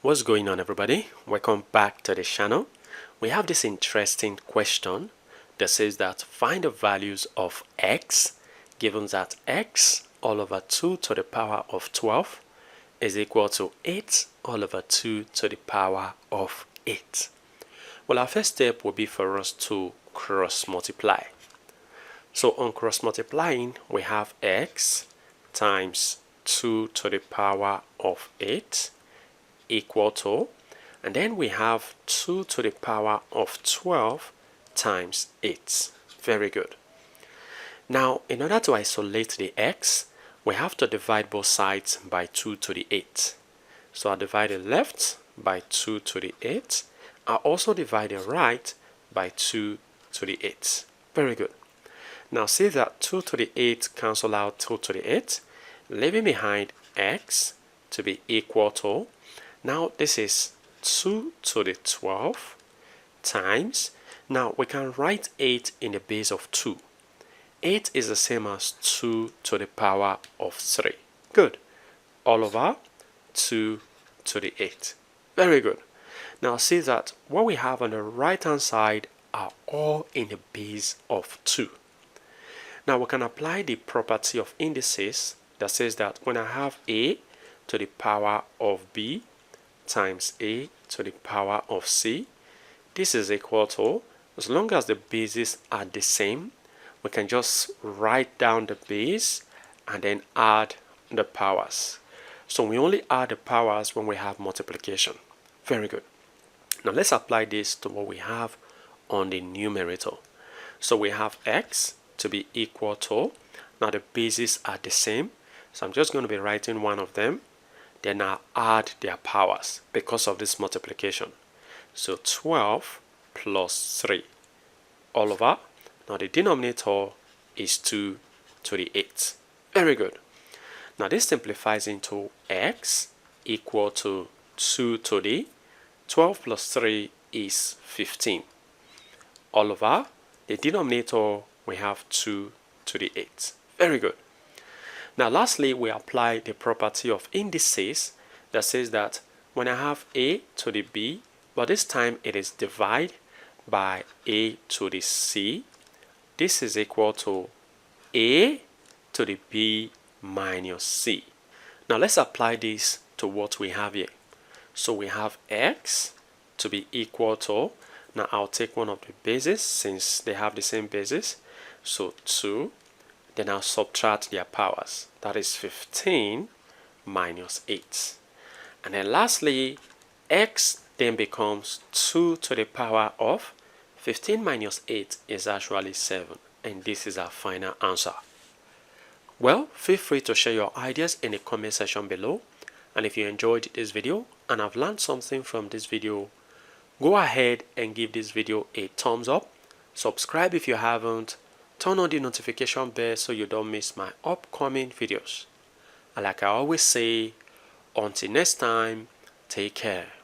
What's going on, everybody? Welcome back to the channel. We have this interesting question that says that find the values of x given that x all over 2 to the power of 12 is equal to 8 all over 2 to the power of 8. Well, our first step will be for us to cross multiply. So on cross multiplying, we have x times 2 to the power of 8 equal to, and then we have 2 to the power of 12 times 8. Very good. Now, in order to isolate the x, we have to divide both sides by 2 to the 8. So I'll divide the left by 2 to the 8. I'll also divide the right by 2 to the 8. Very good. Now see that 2 to the 8 cancel out 2 to the 8, leaving behind x to be equal to, now this is 2 to the 12 times, now we can write 8 in the base of 2. 8 is the same as 2 to the power of 3. Good. All over 2 to the 8. Very good. Now see that what we have on the right hand side are all in the base of 2. Now we can apply the property of indices that says that when I have a to the power of b times a to the power of c, this is equal to, as long as the bases are the same, we can just write down the base and then add the powers. So we only add the powers when we have multiplication. Very good. Now let's apply this to what we have on the numerator. So we have x to be equal to, now the bases are the same, so I'm just going to be writing one of them, then I'll add their powers because of this multiplication. So 12 plus 3 all over, now the denominator is 2 to the 8. Very good. Now this simplifies into x equal to 2 to the 12 plus 3 is 15 all over the denominator we have 2 to the 8. Very good. Now lastly, we apply the property of indices that says that when I have a to the b, but this time it is divided by a to the c, this is equal to a to the b minus c. Now let's apply this to what we have here. So we have x to be equal to, now I'll take one of the bases since they have the same basis, so 2, then I'll subtract their powers, that is 15 minus 8. And then lastly, x then becomes 2 to the power of 15 minus 8 is actually 7, and this is our final answer. Well, feel free to share your ideas in the comment section below, and if you enjoyed this video and have learned something from this video, go ahead and give this video a thumbs up, subscribe if you haven't, turn on the notification bell so you don't miss my upcoming videos. And like I always say, until next time, take care.